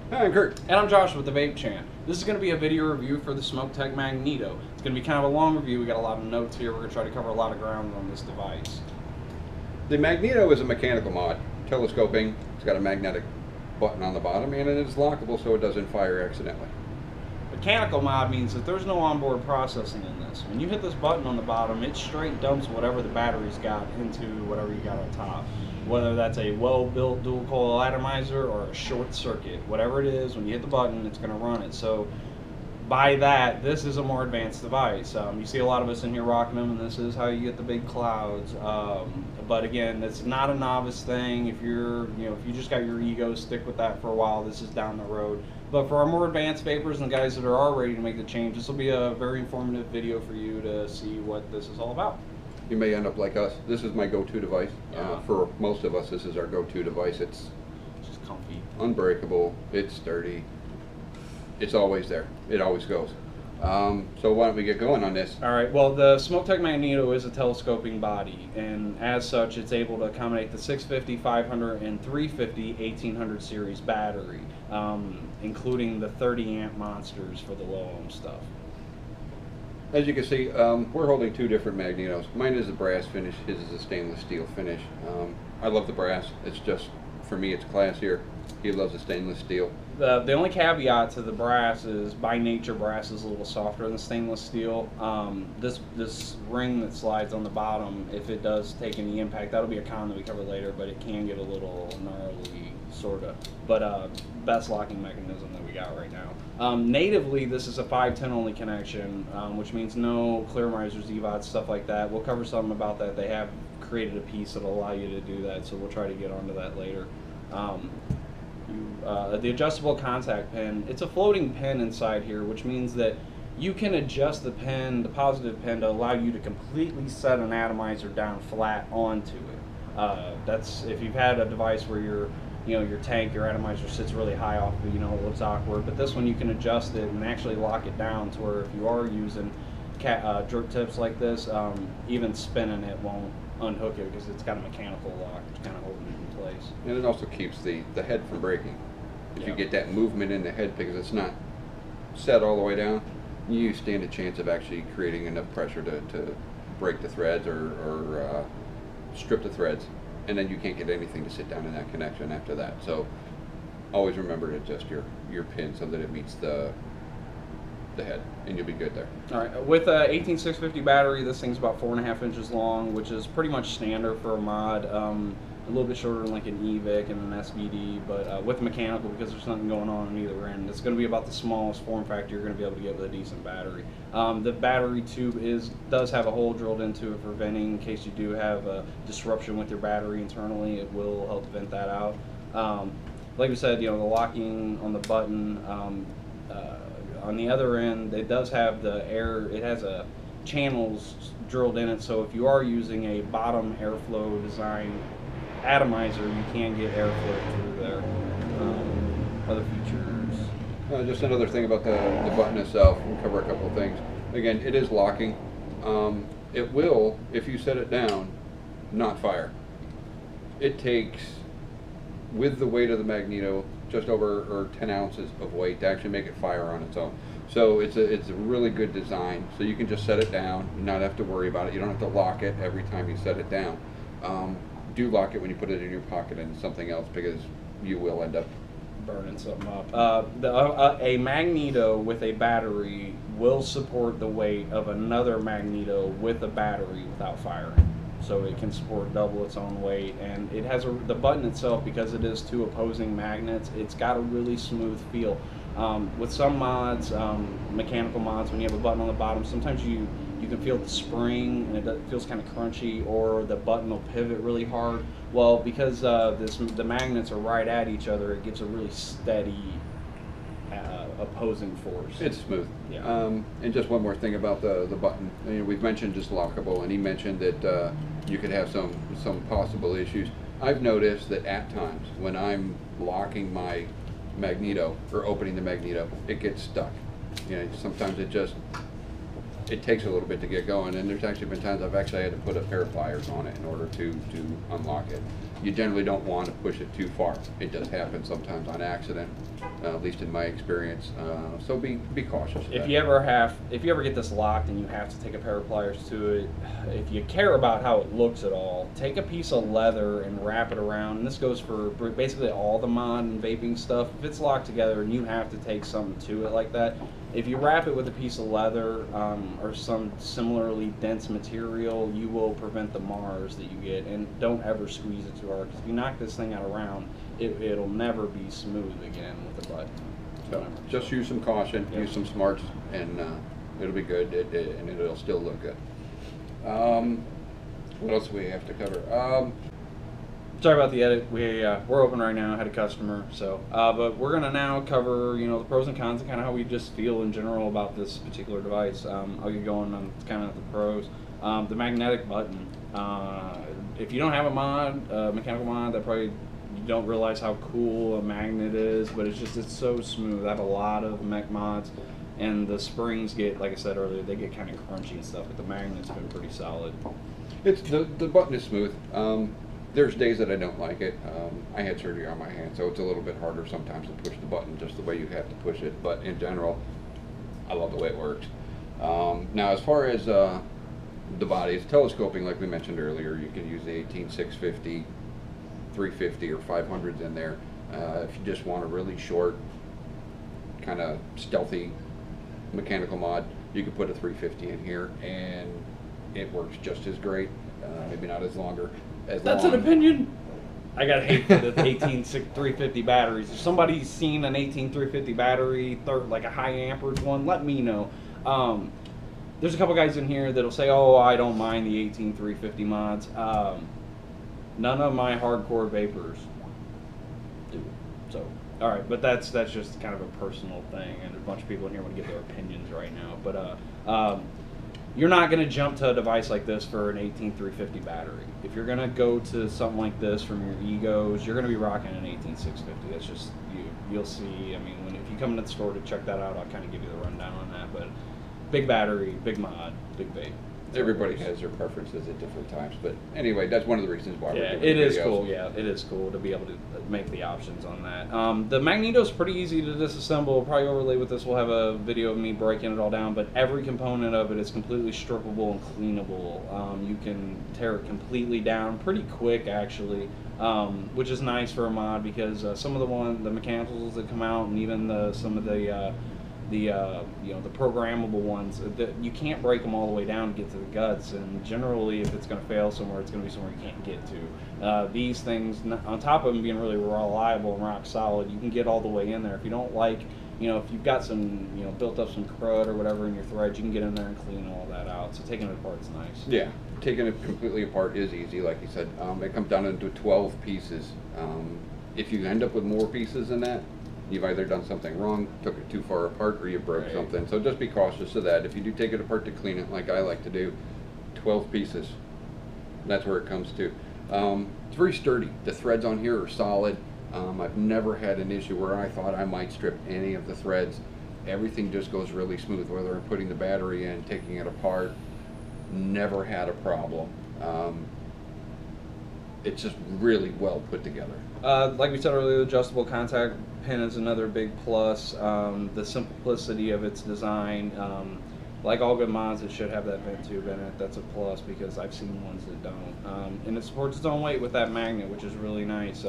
Hi, I'm Kurt. And I'm Josh with the Vape Chan. This is going to be a video review for the Smok Magneto. It's going to be kind of a long review. We got a lot of notes here. We're going to try to cover a lot of ground on this device. The Magneto is a mechanical mod, telescoping. It's got a magnetic button on the bottom, and it is lockable so it doesn't fire accidentally. Mechanical mod means that there's no onboard processing in this. When you hit this button on the bottom, it straight dumps whatever the battery's got into whatever you got on top. Whether that's a well-built dual coil atomizer or a short circuit, whatever it is, when you hit the button, it's going to run it. So by that, this is a more advanced device. You see a lot of us in here rocking them, and this is how you get the big clouds. But again, it's not a novice thing. If you're, if you just got your ego, stick with that for a while. This is down the road. But for our more advanced vapors and the guys that are all ready to make the change, this will be a very informative video for you to see what this is all about. You may end up like us. This is my go-to device. Yeah. For most of us, this is our go-to device. It's just comfy, unbreakable, it's sturdy, it's always there. It always goes. So why don't we get going on this? All right, well, the Smok Magneto is a telescoping body, and as such, it's able to accommodate the 650, 500, and 350 1800 series battery, including the 30 amp monsters for the low ohm stuff. As you can see, we're holding two different Magnetos. Mine is a brass finish, his is a stainless steel finish. I love the brass. It's just, for me, it's classier. He loves the stainless steel. The only caveat to the brass is, by nature, brass is a little softer than stainless steel. This ring that slides on the bottom, if it does take any impact, that'll be a con that we cover later, but it can get a little gnarly, sorta. But best locking mechanism that we got right now. Natively, this is a 510 only connection, which means no clear risers, EVODs, stuff like that. We'll cover something about that. They have created a piece that'll allow you to do that, so we'll try to get onto that later. The adjustable contact pin, it's a floating pin inside here, which means that you can adjust the pin, the positive pin, to allow you to completely set an atomizer down flat onto it. That's if you've had a device where your tank, your atomizer sits really high off, it looks awkward. But this one you can adjust it and actually lock it down to where if you are using jerk tips like this, even spinning it won't unhook it because it's got a mechanical lock, which kind of holding it in place. And it also keeps the head from breaking. If you get that movement in the head because it's not set all the way down, you stand a chance of actually creating enough pressure to break the threads or strip the threads, and then you can't get anything to sit down in that connection after that. So always remember to adjust your pin so that it meets the head, and you'll be good there. All right, with a 18650 battery, this thing's about 4.5 inches long, which is pretty much standard for a mod. A little bit shorter than like an EVIC and an SVD, but with mechanical, because there's nothing going on either end, it's going to be about the smallest form factor you're going to be able to get with a decent battery. The battery tube does have a hole drilled into it for venting in case you do have a disruption with your battery internally. It will help vent that out. Like we said, the locking on the button. On the other end, it does have the air. It has a channels drilled in it, so if you are using a bottom airflow design atomizer, you can get airflow through there. Other features. Just another thing about the button itself. We'll cover a couple of things. Again, it is locking. It will, if you set it down, not fire. It takes, with the weight of the Magneto, just over 10 ounces of weight to actually make it fire on its own. So it's a really good design. So you can just set it down, not have to worry about it. You don't have to lock it every time you set it down. Do lock it when you put it in your pocket and something else, because you will end up burning something up. A Magneto with a battery will support the weight of another Magneto with a battery without firing. So it can support double its own weight, and it has the button itself, because it is two opposing magnets, it's got a really smooth feel. With some mods, mechanical mods, when you have a button on the bottom, sometimes you can feel the spring and it feels kind of crunchy, or the button will pivot really hard. Well, because the magnets are right at each other, it gives a really steady opposing force. It's smooth. Yeah. And just one more thing about the button. We've mentioned just lockable, and he mentioned that you could have some possible issues. I've noticed that at times when I'm locking my Magneto or opening the Magneto, it gets stuck. Sometimes it takes a little bit to get going, and there's actually been times I've actually had to put a pair of pliers on it in order to unlock it. you generally don't want to push it too far. It does happen sometimes on accident, at least in my experience. So be cautious. If you ever get this locked and you have to take a pair of pliers to it, if you care about how it looks at all, take a piece of leather and wrap it around. And this goes for basically all the mod and vaping stuff. If it's locked together and you have to take something to it like that, if you wrap it with a piece of leather or some similarly dense material, you will prevent the Mars that you get. And don't ever squeeze it too hard, because if you knock this thing out of round, it'll never be smooth again with the button. So just use some caution, Yep. use some smarts, and it'll be good, and it'll still look good. What else do we have to cover? Sorry about the edit. We're open right now. I had a customer, so but we're gonna now cover the pros and cons and kind of how we just feel in general about this particular device. I'll get going on kind of the pros. The magnetic button. If you don't have a mod, mechanical mod, that probably you don't realize how cool a magnet is, but it's so smooth. I have a lot of mech mods, and the springs get, like I said earlier, they get kind of crunchy and stuff, but the magnet's been pretty solid. It's the button is smooth. There's days that I don't like it. I had surgery on my hand, so it's a little bit harder sometimes to push the button just the way you have to push it. But in general, I love the way it works. Now, as far as the bodies, telescoping, like we mentioned earlier, you can use the 18650, 350, or 500s in there. If you just want a really short, kind of stealthy mechanical mod, you could put a 350 in here, and it works just as great. Maybe not as longer. That's an opinion. I got hate for the 18350 batteries. If somebody's seen an 18350 battery, like a high amperage one, let me know. There's a couple guys in here that'll say, "Oh, I don't mind the 18350 mods." None of my hardcore vapors do. So, all right, but that's just kind of a personal thing, and a bunch of people in here want to give their opinions right now. But you're not going to jump to a device like this for an 18350 battery. If you're going to go to something like this from your egos, you're going to be rocking an 18650. That's just you'll see. I mean, if you come into the store to check that out, I'll kind of give you the rundown on that. But big battery, big mod, big vape. Everybody has their preferences at different times, but anyway, that's one of the reasons why we're doing it is videos. cool. Yeah, it is cool to be able to make the options on that. The Magneto is pretty easy to disassemble. Probably overlay with this, we'll have a video of me breaking it all down, but every component of it is completely strippable and cleanable. You can tear it completely down pretty quick, actually, which is nice for a mod, because some of the mechanicals that come out, and even some of the programmable ones, you can't break them all the way down to get to the guts, and generally if it's going to fail somewhere, it's going to be somewhere you can't get to. These things, on top of them being really reliable and rock solid, you can get all the way in there. If you don't like, if you've got some, built up some crud or whatever in your threads, you can get in there and clean all that out. So taking it apart is nice. Yeah, taking it completely apart is easy, like you said. It comes down into 12 pieces. If you end up with more pieces than that, you've either done something wrong, took it too far apart, or you broke something. So just be cautious of that. If you do take it apart to clean it, like I like to do, 12 pieces. That's where it comes to. It's very sturdy. The threads on here are solid. I've never had an issue where I thought I might strip any of the threads. Everything just goes really smooth, whether I'm putting the battery in, taking it apart. Never had a problem. It's just really well put together. Like we said earlier, the adjustable contact pin is another big plus. The simplicity of its design. Like all good mods, it should have that vent tube in it. That's a plus, because I've seen ones that don't. And it supports its own weight with that magnet, which is really nice.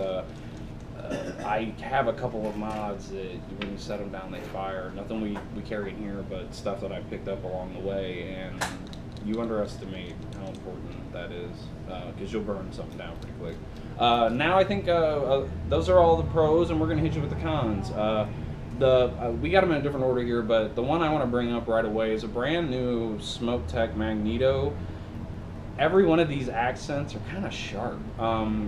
I have a couple of mods that when you set them down, they fire. Nothing we carry in here, but stuff that I picked up along the way, and you underestimate how important that is, because you'll burn something down pretty quick. Now I think those are all the pros, and we're going to hit you with the cons. We got them in a different order here, but the one I want to bring up right away is a brand new Smok Magneto. Every one of these accents are kind of sharp.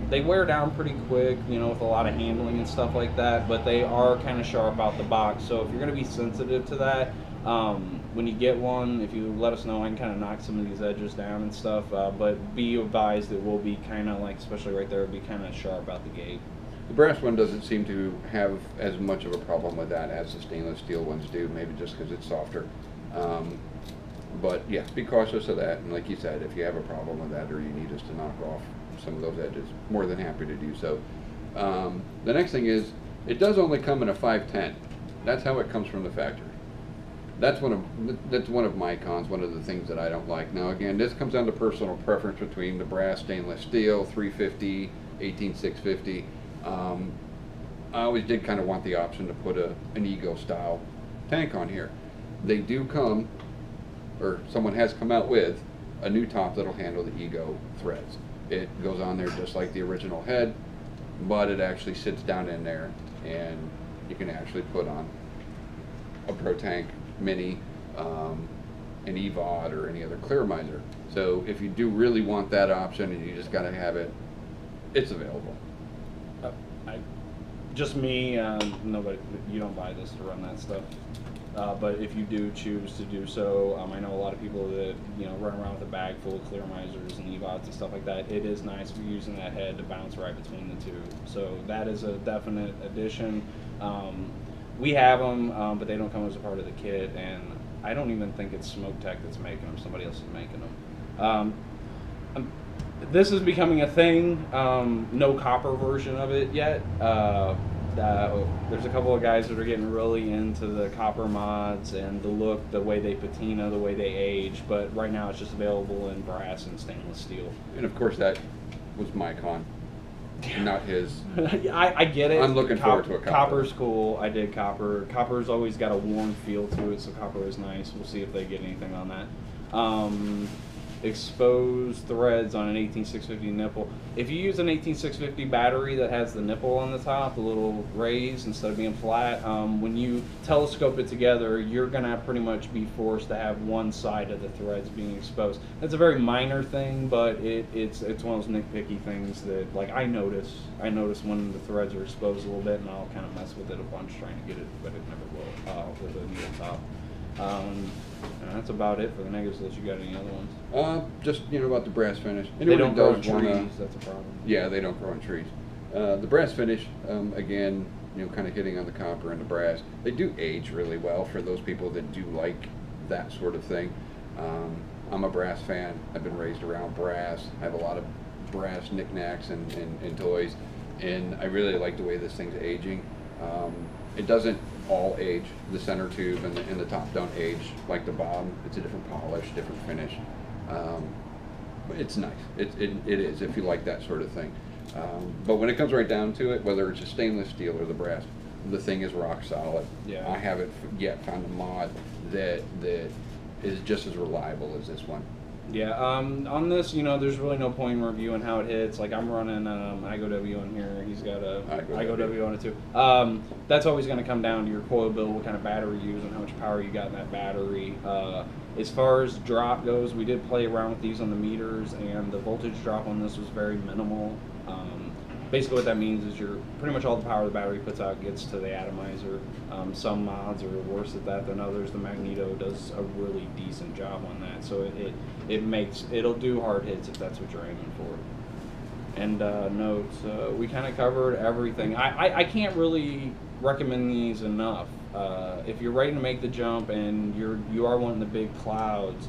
They wear down pretty quick, with a lot of handling and stuff like that, but they are kind of sharp out the box. So if you're going to be sensitive to that, when you get one, if you let us know, I can kind of knock some of these edges down and stuff, but be advised it will be kind of like, especially right there, it'll be kind of sharp out the gate. The brass one doesn't seem to have as much of a problem with that as the stainless steel ones do, maybe just because it's softer. But yeah, be cautious of that, and like you said, if you have a problem with that or you need us to knock off some of those edges. More than happy to do so. The next thing is, it does only come in a 510. That's how it comes from the factory. That's one of my cons, one of the things that I don't like. Now again, this comes down to personal preference between the brass, stainless steel, 350, 18650. I always did kind of want the option to put an Ego style tank on here. They do come, or someone has come out with, a new top that'll handle the Ego threads. It goes on there just like the original head, but it actually sits down in there, and you can actually put on a Pro Tank Mini, an EVOD, or any other clear miser. So if you do really want that option and you just got to have it, it's available. Just me, nobody, you don't buy this to run that stuff. But if you do choose to do so, I know a lot of people that run around with a bag full of clear misers and EVODs and stuff like that. It is nice for using that head to bounce right between the two. So that is a definite addition. We have them, but they don't come as a part of the kit, and I don't even think it's Smok Tech that's making them. Somebody else is making them. This is becoming a thing. No copper version of it yet. There's a couple of guys that are getting really into the copper mods and the look, the way they patina, the way they age, but right now it's just available in brass and stainless steel. And of course that was my con, not his. I get it. I'm looking forward to a copper. Copper's cool. I did copper. Copper's always got a warm feel to it, so copper is nice. We'll see if they get anything on that. Exposed threads on an 18650 nipple. If you use an 18650 battery that has the nipple on the top, the little raise instead of being flat, when you telescope it together, you're gonna pretty much be forced to have one side of the threads being exposed. That's a very minor thing, but it's one of those nitpicky things that, like, I notice when the threads are exposed a little bit, and I'll kind of mess with it a bunch trying to get it, but it never will with a needle top. And that's about it for the negatives. Unless you got any other ones? Just about the brass finish. They don't grow in trees. That's a problem. Yeah, they don't grow in trees. The brass finish, again, kind of hitting on the copper and the brass. They do age really well for those people that do like that sort of thing. I'm a brass fan. I've been raised around brass. I have a lot of brass knickknacks and toys, and I really like the way this thing's aging. It doesn't all age. The center tube and the top don't age like the bottom. It's a different polish, different finish. But it's nice. It is, if you like that sort of thing. But when it comes right down to it, whether it's a stainless steel or the brass, the thing is rock solid. Yeah. I haven't yet found a mod that is just as reliable as this one. Yeah, on this, there's really no point in reviewing how it hits. Like, I'm running IGOW in here. He's got a IGOW on it too. That's always going to come down to your coil build, what kind of battery you use, and how much power you got in that battery. As far as drop goes, we did play around with these on the meters, and the voltage drop on this was very minimal. Basically what that means is pretty much all the power the battery puts out gets to the atomizer. Some mods are worse at that than others. The Magneto does a really decent job on that, so it'll do hard hits if that's what you're aiming for. And notes, we kind of covered everything. I can't really recommend these enough. If you're ready to make the jump and you are wanting the big clouds,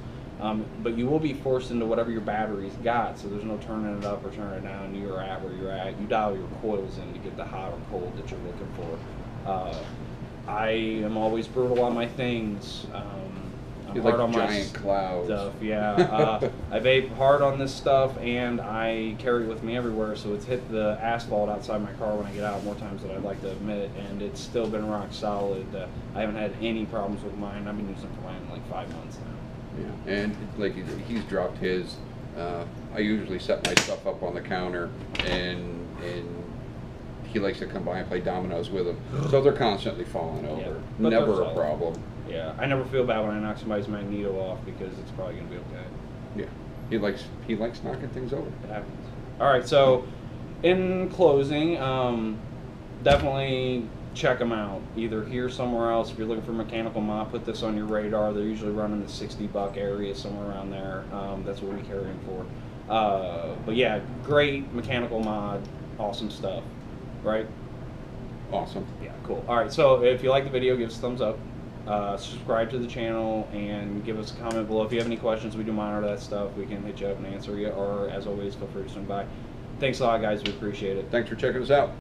but you will be forced into whatever your battery's got, so there's no turning it up or turning it down. You're at where you're at. You dial your coils in to get the hot or cold that you're looking for. I am always brutal on my things. I'm you hard like on giant my clouds. stuff. Yeah, I vape hard on this stuff, and I carry it with me everywhere. So it's hit the asphalt outside my car when I get out more times than I'd like to admit, and it's still been rock solid. I haven't had any problems with mine. I've been using it for mine like 5 months now. Yeah, and like he's dropped his. I usually set my stuff up on the counter, and he likes to come by and play dominoes with them. So they're constantly falling over. Yeah, Never a problem. Yeah, I never feel bad when I knock somebody's Magneto off because it's probably going to be okay. Yeah, he likes knocking things over. It happens. All right, so in closing, definitely check them out. Either here or somewhere else. If you're looking for mechanical mod, put this on your radar. They're usually running the $60 area, somewhere around there. That's what we carry them for. But yeah, great mechanical mod, awesome stuff, right? Awesome. Yeah, cool. All right, so if you like the video, give us a thumbs up. Subscribe to the channel and give us a comment below. If you have any questions, we do monitor that stuff. We can hit you up and answer you, or as always, feel free to swing by. Thanks a lot, guys. We appreciate it. Thanks for checking us out.